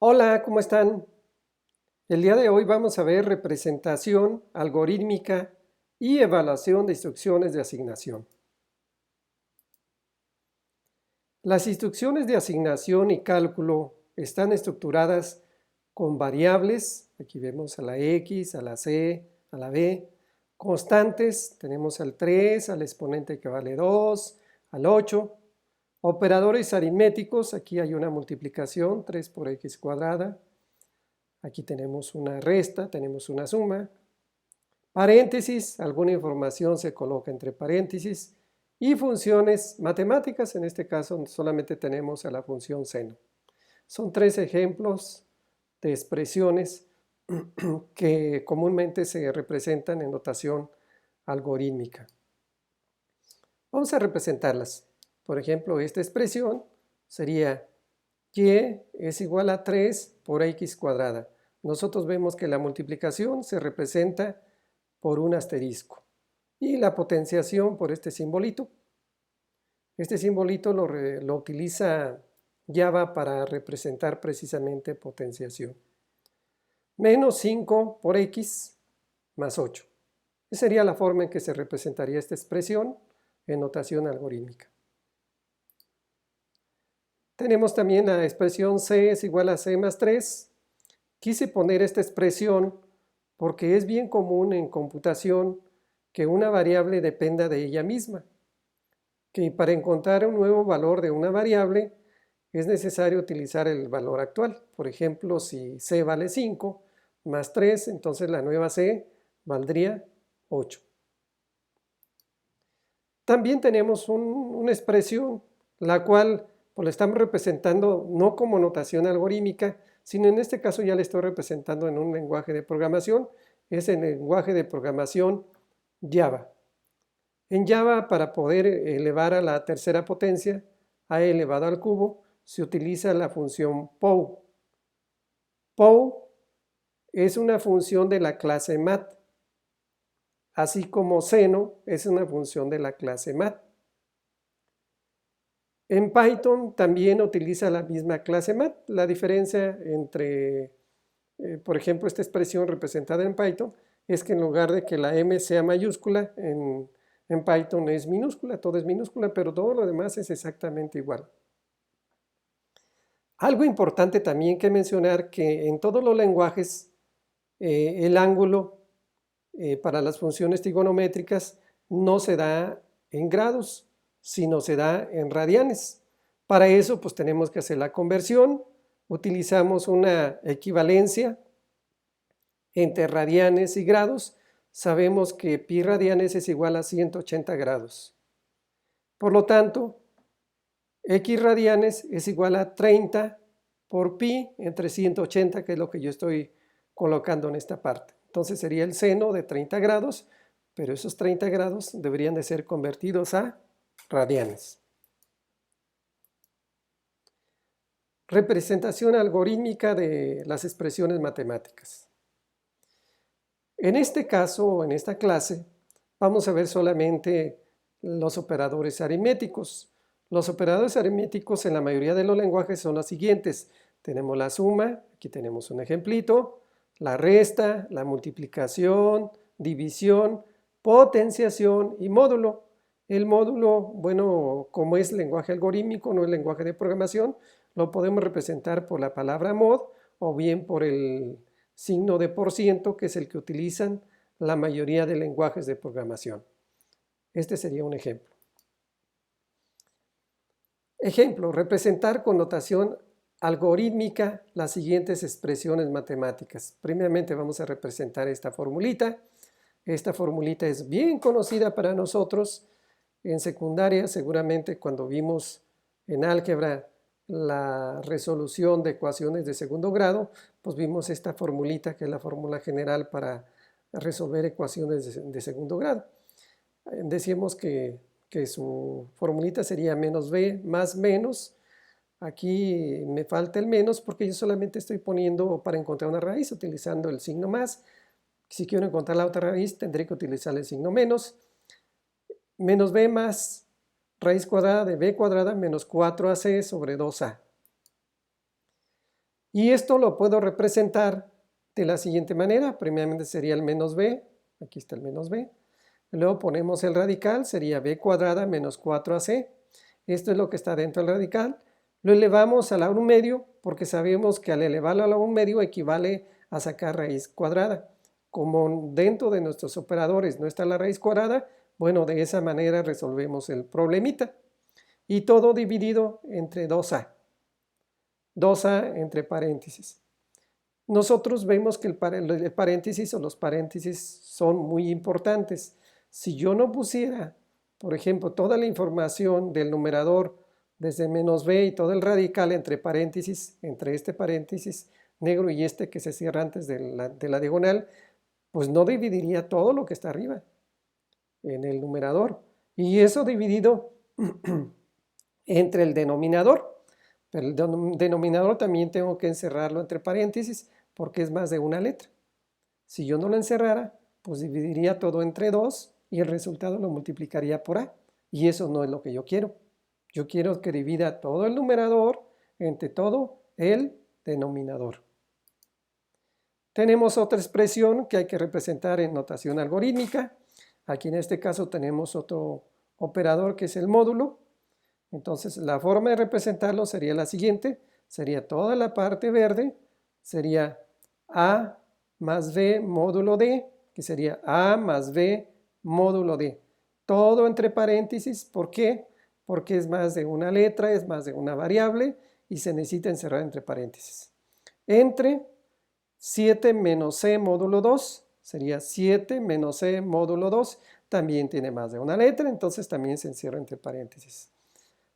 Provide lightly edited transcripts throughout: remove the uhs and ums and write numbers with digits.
Hola, ¿cómo están? El día de hoy vamos a ver representación algorítmica y evaluación de instrucciones de asignación. Las instrucciones de asignación y cálculo están estructuradas con variables, aquí vemos a la X, a la C, a la B, constantes, tenemos al 3, al exponente que vale 2, al 8, operadores aritméticos, aquí hay una multiplicación, 3 por X cuadrada, aquí tenemos una resta, tenemos una suma, paréntesis, alguna información se coloca entre paréntesis, y funciones matemáticas, en este caso solamente tenemos a la función seno. Son tres ejemplos de expresiones que comúnmente se representan en notación algorítmica. Vamos a representarlas. Por ejemplo, esta expresión sería y es igual a 3 por x cuadrada. Nosotros vemos que la multiplicación se representa por un asterisco y la potenciación por este simbolito. Este simbolito lo utiliza Java para representar precisamente potenciación. Menos 5 por x más 8. Esa sería la forma en que se representaría esta expresión en notación algorítmica. Tenemos también la expresión c es igual a c más 3. Quise poner esta expresión porque es bien común en computación que una variable dependa de ella misma, que para encontrar un nuevo valor de una variable es necesario utilizar el valor actual. Por ejemplo, si c vale 5 más 3, entonces la nueva c valdría 8. También tenemos una expresión la cual pues, la estamos representando no como notación algorítmica, sino en este caso ya la estoy representando en un lenguaje de programación, es el lenguaje de programación Java. En Java, para poder elevar a la tercera potencia, a elevado al cubo, se utiliza la función POW. POW es una función de la clase mat, así como seno es una función de la clase mat. En Python también utiliza la misma clase mat. La diferencia entre, por ejemplo, esta expresión representada en Python es que en lugar de que la m sea mayúscula, en Python es minúscula, todo es minúscula, pero todo lo demás es exactamente igual. Algo importante también que mencionar que en todos los lenguajes el ángulo para las funciones trigonométricas no se da en grados, sino se da en radianes. Para eso pues tenemos que hacer la conversión, utilizamos una equivalencia entre radianes y grados, sabemos que pi radianes es igual a 180 grados. Por lo tanto, x radianes es igual a 30 por pi entre 180, que es lo que yo estoy colocando en esta parte. Entonces sería el seno de 30 grados, pero esos 30 grados deberían de ser convertidos a radianes. Representación algorítmica de las expresiones matemáticas. En este caso, en esta clase, vamos a ver solamente los operadores aritméticos. Los operadores aritméticos en la mayoría de los lenguajes son los siguientes. Tenemos la suma, aquí tenemos un ejemplito, la resta, la multiplicación, división, potenciación y módulo. El módulo, bueno, como es lenguaje algorítmico, no es lenguaje de programación, lo podemos representar por la palabra mod o bien por el signo de por ciento, que es el que utilizan la mayoría de lenguajes de programación. Este sería un ejemplo. Ejemplo, representar con notación algorítmica las siguientes expresiones matemáticas. Primeramente vamos a representar esta formulita. Esta formulita es bien conocida para nosotros. En secundaria, seguramente cuando vimos en álgebra la resolución de ecuaciones de segundo grado, pues vimos esta formulita que es la fórmula general para resolver ecuaciones de segundo grado. Decíamos que su formulita sería menos b más menos. Aquí me falta el menos porque yo solamente estoy poniendo para encontrar una raíz utilizando el signo más. Si quiero encontrar la otra raíz tendré que utilizar el signo menos. Menos b más raíz cuadrada de b cuadrada menos 4ac sobre 2a. Y esto lo puedo representar de la siguiente manera. Primeramente sería el menos b, aquí está el menos b. Luego ponemos el radical, sería b cuadrada menos 4ac. Esto es lo que está dentro del radical. Lo elevamos a la 1 medio porque sabemos que al elevarlo a la 1 medio equivale a sacar raíz cuadrada. Como dentro de nuestros operadores no está la raíz cuadrada, bueno, de esa manera resolvemos el problemita. Y todo dividido entre 2a. 2a entre paréntesis. Nosotros vemos que el paréntesis o los paréntesis son muy importantes. Si yo no pusiera, por ejemplo, toda la información del numerador desde menos b y todo el radical entre paréntesis, entre este paréntesis negro y este que se cierra antes de la diagonal, pues no dividiría todo lo que está arriba en el numerador. Y eso dividido entre el denominador. Pero el denominador también tengo que encerrarlo entre paréntesis porque es más de una letra. Si yo no lo encerrara, pues dividiría todo entre 2 y el resultado lo multiplicaría por a. Y eso no es lo que yo quiero. Yo quiero que divida todo el numerador entre todo el denominador. Tenemos otra expresión que hay que representar en notación algorítmica. Aquí en este caso tenemos otro operador que es el módulo. Entonces la forma de representarlo sería la siguiente. Sería toda la parte verde, sería a más b módulo d, que sería a más b módulo d. Todo entre paréntesis. ¿Por qué? Porque es más de una letra, es más de una variable y se necesita encerrar entre paréntesis. Entre 7 menos c módulo 2, sería 7 menos c módulo 2, también tiene más de una letra, entonces también se encierra entre paréntesis.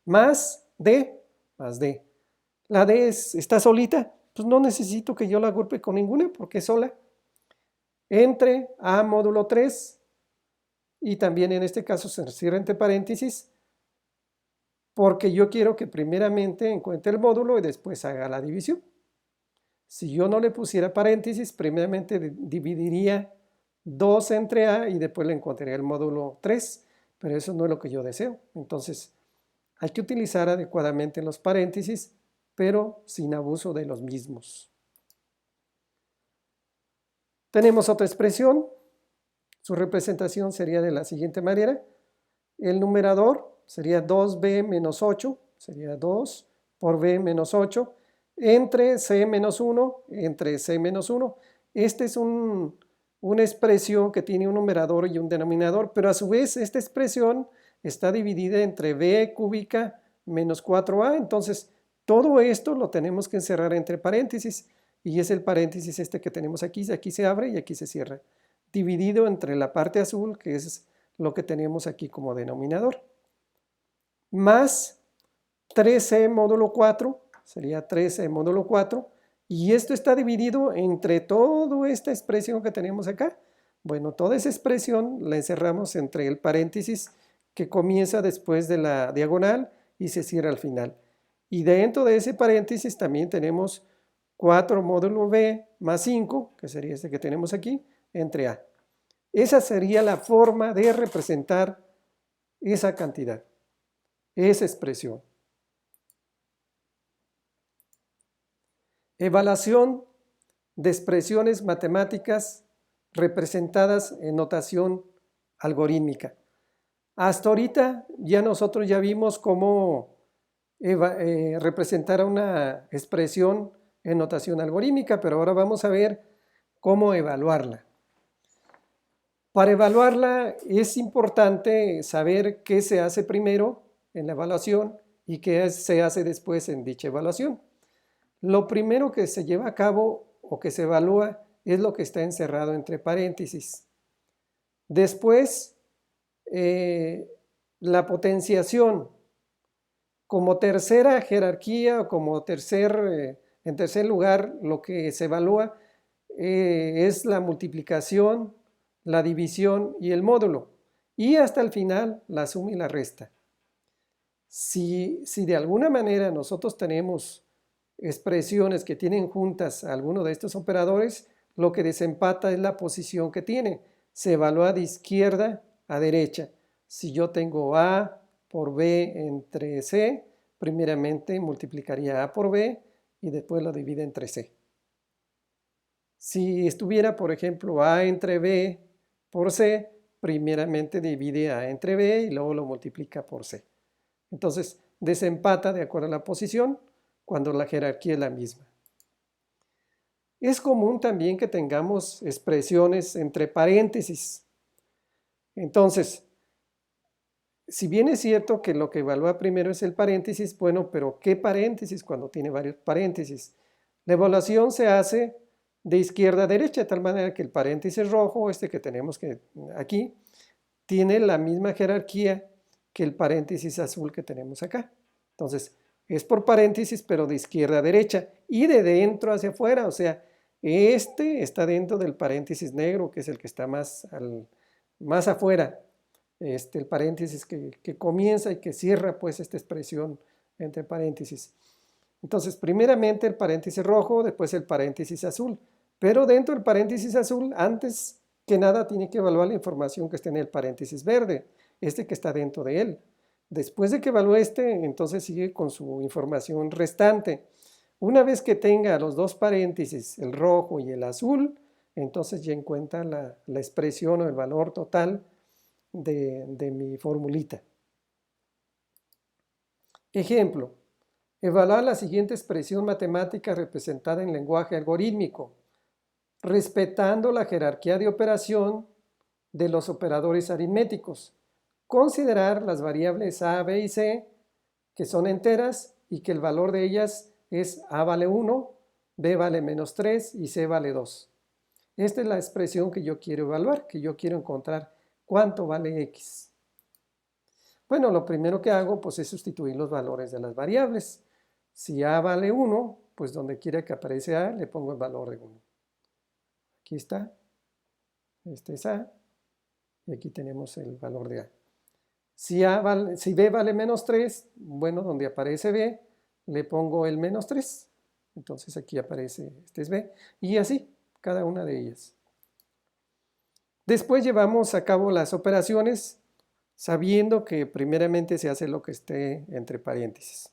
Más d, más d. La d está solita, pues no necesito que yo la agrupe con ninguna porque es sola. Entre a módulo 3, y también en este caso se cierra entre paréntesis, porque yo quiero que primeramente encuentre el módulo y después haga la división. Si yo no le pusiera paréntesis, primeramente dividiría 2 entre a y después le encontraría el módulo 3, pero eso no es lo que yo deseo. Entonces, hay que utilizar adecuadamente los paréntesis, pero sin abuso de los mismos. Tenemos otra expresión. Su representación sería de la siguiente manera. El numerador sería 2b menos 8, sería 2 por b menos 8, entre c menos 1, entre c menos 1. Esta es una expresión que tiene un numerador y un denominador, pero a su vez esta expresión está dividida entre b cúbica menos 4a, entonces todo esto lo tenemos que encerrar entre paréntesis, y es el paréntesis este que tenemos aquí se abre y aquí se cierra, dividido entre la parte azul, que es lo que tenemos aquí como denominador, más 3c módulo 4, sería 3c módulo 4, y esto está dividido entre toda esta expresión que tenemos acá. Bueno, toda esa expresión la encerramos entre el paréntesis que comienza después de la diagonal y se cierra al final. Y dentro de ese paréntesis también tenemos 4 módulo b más 5, que sería este que tenemos aquí, entre a. Esa sería la forma de representar esa cantidad, esa expresión. Evaluación de expresiones matemáticas representadas en notación algorítmica. Hasta ahorita nosotros ya vimos cómo representar una expresión en notación algorítmica, pero ahora vamos a ver cómo evaluarla. Para evaluarla es importante saber qué se hace primero en la evaluación y qué se hace después en dicha evaluación. Lo primero que se lleva a cabo o que se evalúa es lo que está encerrado entre paréntesis. Después, la potenciación. Como tercera jerarquía o como en tercer lugar, lo que se evalúa es la multiplicación, la división y el módulo. Y hasta el final, la suma y la resta. Si de alguna manera nosotros tenemos expresiones que tienen juntas alguno de estos operadores, lo que desempata es la posición que tiene. Se evalúa de izquierda a derecha. Si yo tengo a por b entre c, primeramente multiplicaría a por b y después lo divide entre C. Si estuviera, por ejemplo, A entre B por C, primeramente divide A entre B y luego lo multiplica por C. Entonces, desempata de acuerdo a la posición cuando la jerarquía es la misma. Es común también que tengamos expresiones entre paréntesis. Entonces, si bien es cierto que lo que evalúa primero es el paréntesis, bueno, pero ¿qué paréntesis cuando tiene varios paréntesis? La evaluación se hace de izquierda a derecha, de tal manera que el paréntesis rojo, este que tenemos aquí, tiene la misma jerarquía que el paréntesis azul que tenemos acá. Entonces, es por paréntesis, pero de izquierda a derecha y de dentro hacia afuera, o sea, este está dentro del paréntesis negro, que es el que está más afuera. El paréntesis que comienza y que cierra pues esta expresión entre paréntesis. Entonces, primeramente el paréntesis rojo, después el paréntesis azul. Pero dentro del paréntesis azul, antes que nada, tiene que evaluar la información que está en el paréntesis verde, este que está dentro de él. Después de que evalúe entonces sigue con su información restante. Una vez que tenga los dos paréntesis, el rojo y el azul, entonces ya encuentra la expresión o el valor total de mi formulita. Ejemplo, evaluar la siguiente expresión matemática representada en lenguaje algorítmico, respetando la jerarquía de operación de los operadores aritméticos. Considerar las variables A, B y C, que son enteras y que el valor de ellas es A vale 1, B vale menos 3 y C vale 2. Esta es la expresión que yo quiero evaluar, que yo quiero encontrar cuánto vale X. Bueno, lo primero que hago pues es sustituir los valores de las variables. Si A vale 1, pues donde quiera que aparece A, le pongo el valor de 1. Aquí está, este es A, y aquí tenemos el valor de A. Si B vale menos 3, bueno, donde aparece B, le pongo el menos 3. Entonces aquí aparece, este es B, y así, cada una de ellas. Después llevamos a cabo las operaciones sabiendo que primeramente se hace lo que esté entre paréntesis.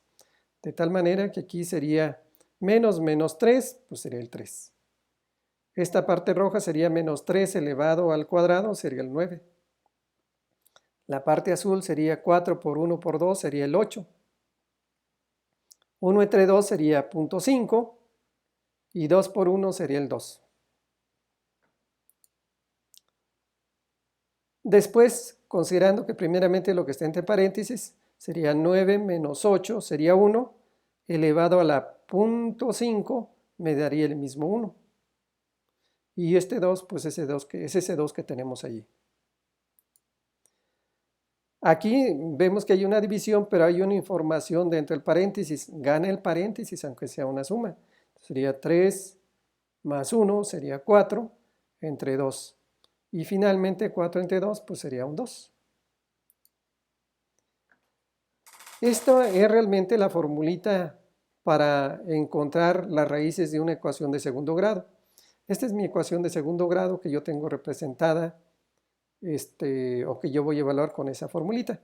De tal manera que aquí sería menos 3, pues sería el 3. Esta parte roja sería menos 3 elevado al cuadrado, sería el 9. La parte azul sería 4 por 1 por 2, sería el 8. 1 entre 2 sería 0.5 y 2 por 1 sería el 2. Después, considerando que primeramente lo que está entre paréntesis sería 9 menos 8, sería 1, elevado a la 0.5 me daría el mismo 1. Y este 2, pues es ese 2 que tenemos allí. Aquí vemos que hay una división, pero hay una información dentro del paréntesis. Gana el paréntesis, aunque sea una suma. Sería 3 más 1, sería 4 entre 2. Y finalmente 4 entre 2, pues sería un 2. Esta es realmente la formulita para encontrar las raíces de una ecuación de segundo grado. Esta es mi ecuación de segundo grado que yo tengo representada o que yo voy a evaluar con esa formulita.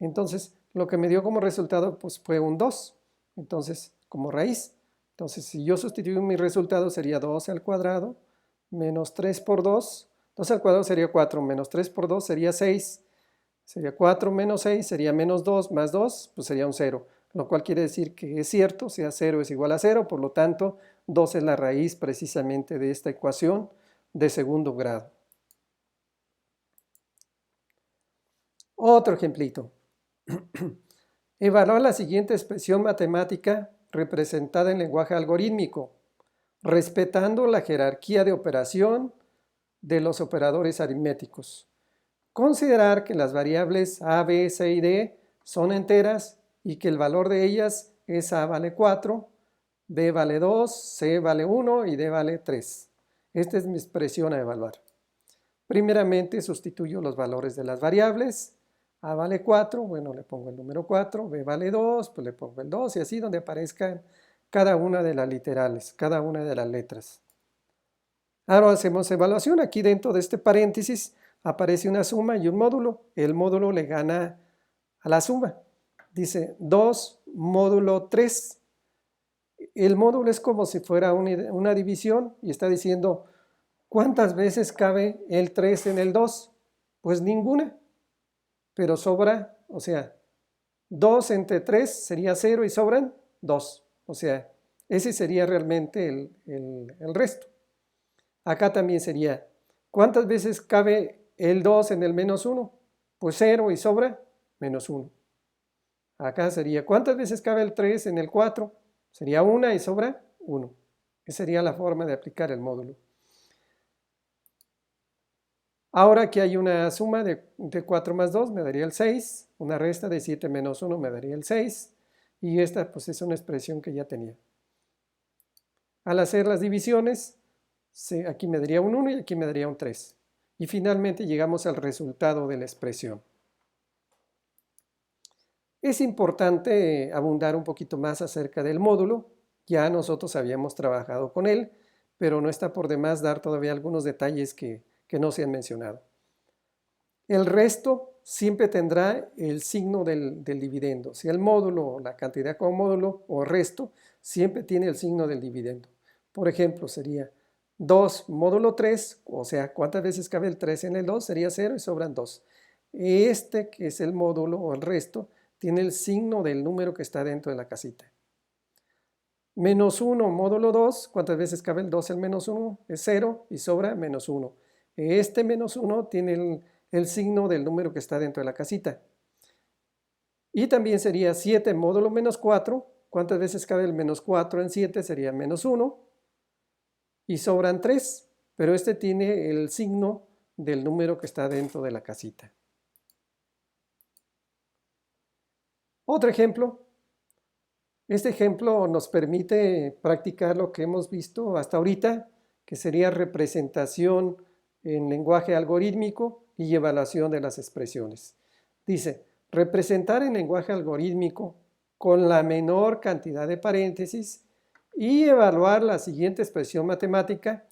Entonces, lo que me dio como resultado pues, fue un 2, entonces, como raíz. Entonces, si yo sustituyo mi resultado, sería 2 al cuadrado, menos 3 por 2. 2 al cuadrado sería 4, menos 3 por 2 sería 6. Sería 4 menos 6, sería menos 2 más 2, pues sería un 0. Lo cual quiere decir que es cierto, o sea, 0 es igual a 0, por lo tanto, 2 es la raíz precisamente de esta ecuación de segundo grado. Otro ejemplito. Evaluar la siguiente expresión matemática representada en lenguaje algorítmico, respetando la jerarquía de operación de los operadores aritméticos. Considerar que las variables A, B, C y D son enteras y que el valor de ellas es A vale 4, B vale 2, C vale 1 y D vale 3. Esta es mi expresión a evaluar. Primeramente sustituyo los valores de las variables. A vale 4, bueno, le pongo el número 4, B vale 2, pues le pongo el 2 y así donde aparezcan cada una de las literales, cada una de las letras. Ahora hacemos evaluación. Aquí dentro de este paréntesis aparece una suma y un módulo. El módulo le gana a la suma. Dice 2 módulo 3. el módulo es como si fuera una división y está diciendo, ¿cuántas veces cabe el 3 en el 2? Pues ninguna, pero sobra, o sea, 2 entre 3 sería 0 y sobran 2. O sea, ese sería realmente el resto. Acá también sería, ¿cuántas veces cabe el 2 en el menos 1? Pues 0 y sobra menos 1. Acá sería, ¿cuántas veces cabe el 3 en el 4? Sería 1 y sobra 1. Esa sería la forma de aplicar el módulo. Ahora aquí hay una suma de 4 más 2, me daría el 6. Una resta de 7 menos 1 me daría el 6. Y esta pues es una expresión que ya tenía. Al hacer las divisiones, aquí me daría un 1 y aquí me daría un 3. Y finalmente llegamos al resultado de la expresión. Es importante abundar un poquito más acerca del módulo. Ya nosotros habíamos trabajado con él, pero no está por demás dar todavía algunos detalles que no se han mencionado. El resto siempre tendrá el signo del dividendo. Si el módulo, la cantidad como módulo o resto, siempre tiene el signo del dividendo. Por ejemplo, sería 2 módulo 3, o sea, ¿cuántas veces cabe el 3 en el 2? Sería 0 y sobran 2. Este, que es el módulo o el resto, tiene el signo del número que está dentro de la casita. Menos 1 módulo 2, ¿cuántas veces cabe el 2 en menos 1? Es 0 y sobra menos 1. Este menos 1 tiene el signo del número que está dentro de la casita. Y también sería 7 módulo menos 4. ¿Cuántas veces cabe el menos 4 en 7? Sería menos 1. Y sobran 3. Pero este tiene el signo del número que está dentro de la casita. Otro ejemplo. Este ejemplo nos permite practicar lo que hemos visto hasta ahorita, que sería representación en lenguaje algorítmico y evaluación de las expresiones. Dice, representar en lenguaje algorítmico con la menor cantidad de paréntesis y evaluar la siguiente expresión matemática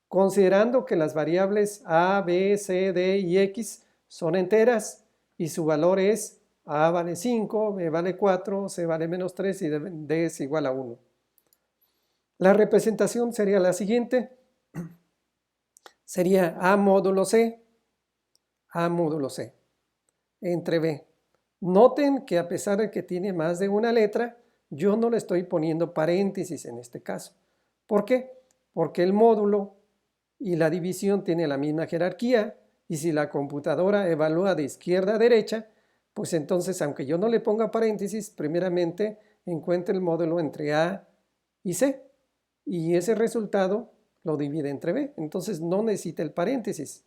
considerando que las variables a, b, c, d y x son enteras y su valor es a vale 5, b vale 4, c vale menos 3 y d es igual a 1. La representación sería la siguiente. Sería a módulo c entre b. Noten que a pesar de que tiene más de una letra, yo no le estoy poniendo paréntesis en este caso. ¿Por qué? Porque el módulo y la división tienen la misma jerarquía y si la computadora evalúa de izquierda a derecha, pues entonces aunque yo no le ponga paréntesis, primeramente encuentra el módulo entre A y C y ese resultado lo divide entre B, entonces no necesita el paréntesis.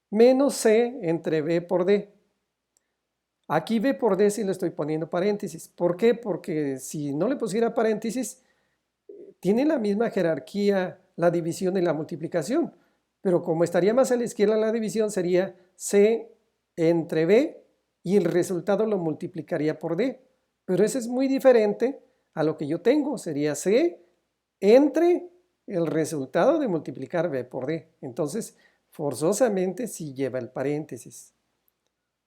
Menos C entre B por D. Aquí B por D sí le estoy poniendo paréntesis. ¿Por qué? Porque si no le pusiera paréntesis, tiene la misma jerarquía la división y la multiplicación, pero como estaría más a la izquierda la división sería C entre B y el resultado lo multiplicaría por D, pero eso es muy diferente a lo que yo tengo, sería C entre el resultado de multiplicar B por D, entonces forzosamente sí lleva el paréntesis.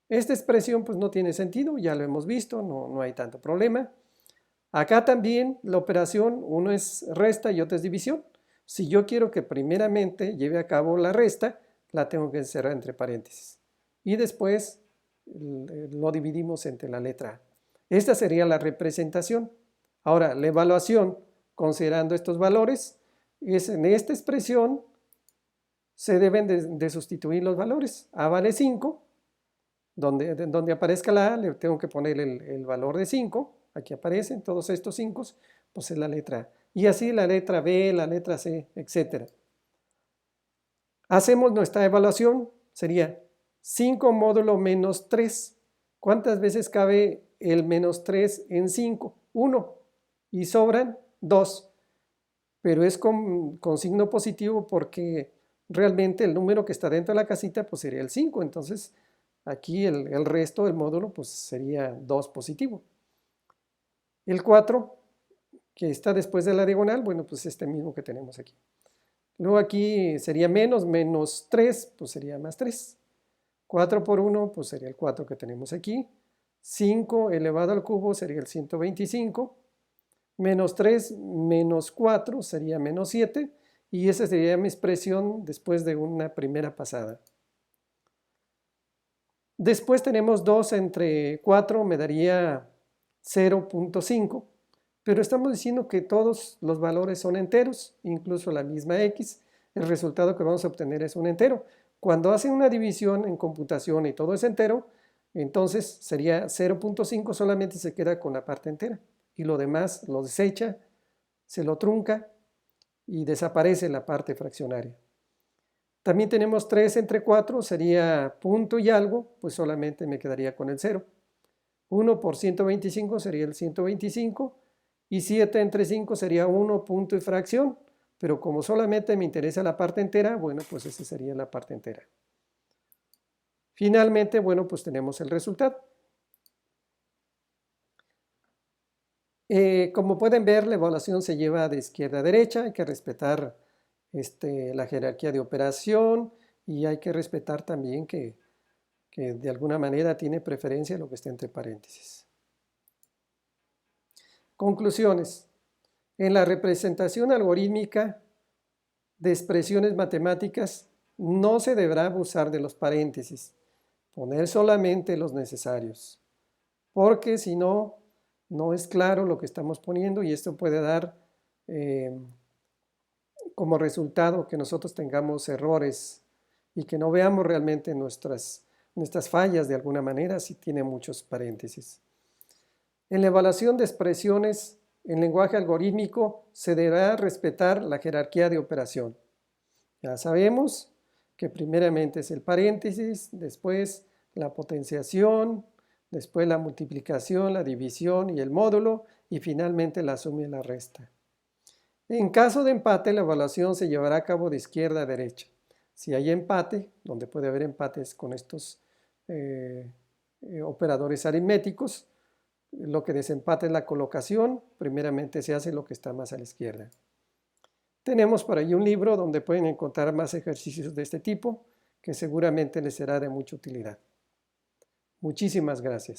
Esta expresión pues no tiene sentido, ya lo hemos visto, no hay tanto problema. Acá también la operación, uno es resta y otro es división. Si yo quiero que primeramente lleve a cabo la resta, la tengo que encerrar entre paréntesis. Y después lo dividimos entre la letra A. Esta sería la representación. Ahora, la evaluación, considerando estos valores, es en esta expresión se deben de sustituir los valores. A vale 5, donde aparezca la A le tengo que poner el valor de 5. Aquí aparecen todos estos 5, pues es la letra A. Y así la letra B, la letra C, etc. Hacemos nuestra evaluación, sería 5 módulo menos 3. ¿Cuántas veces cabe el menos 3 en 5? 1. Y sobran 2. Pero es con signo positivo porque realmente el número que está dentro de la casita pues sería el 5. Entonces aquí el resto del módulo pues sería 2 positivo. El 4, que está después de la diagonal, bueno, pues este mismo que tenemos aquí. Luego aquí sería menos 3, pues sería más 3. 4 por 1, pues sería el 4 que tenemos aquí. 5 elevado al cubo sería el 125. Menos 3 menos 4 sería menos 7 y esa sería mi expresión después de una primera pasada. Después tenemos 2 entre 4 me daría 0.5, pero estamos diciendo que todos los valores son enteros, incluso la misma x. El resultado que vamos a obtener es un entero. Cuando hacen una división en computación y todo es entero, entonces sería 0.5, solamente se queda con la parte entera y lo demás lo desecha, se lo trunca y desaparece la parte fraccionaria. También tenemos 3 entre 4, sería punto y algo, pues solamente me quedaría con el 0. 1 por 125 sería el 125 y 7 entre 5 sería 1 punto y fracción, pero como solamente me interesa la parte entera, bueno, pues esa sería la parte entera. Finalmente, bueno, pues tenemos el resultado. Como pueden ver, la evaluación se lleva de izquierda a derecha, hay que respetar la jerarquía de operación y hay que respetar también que de alguna manera tiene preferencia lo que está entre paréntesis. Conclusiones. En la representación algorítmica de expresiones matemáticas no se deberá abusar de los paréntesis, poner solamente los necesarios, porque si no, no es claro lo que estamos poniendo y esto puede dar como resultado que nosotros tengamos errores y que no veamos realmente nuestras fallas de alguna manera si tiene muchos paréntesis. En la evaluación de expresiones en lenguaje algorítmico se deberá respetar la jerarquía de operación. Ya sabemos que primeramente es el paréntesis, después la potenciación, después la multiplicación, la división y el módulo, y finalmente la suma y la resta. En caso de empate, la evaluación se llevará a cabo de izquierda a derecha. Si hay empate, donde puede haber empates con estos operadores aritméticos, lo que desempata es la colocación, primeramente se hace lo que está más a la izquierda. Tenemos por ahí un libro donde pueden encontrar más ejercicios de este tipo, que seguramente les será de mucha utilidad. Muchísimas gracias.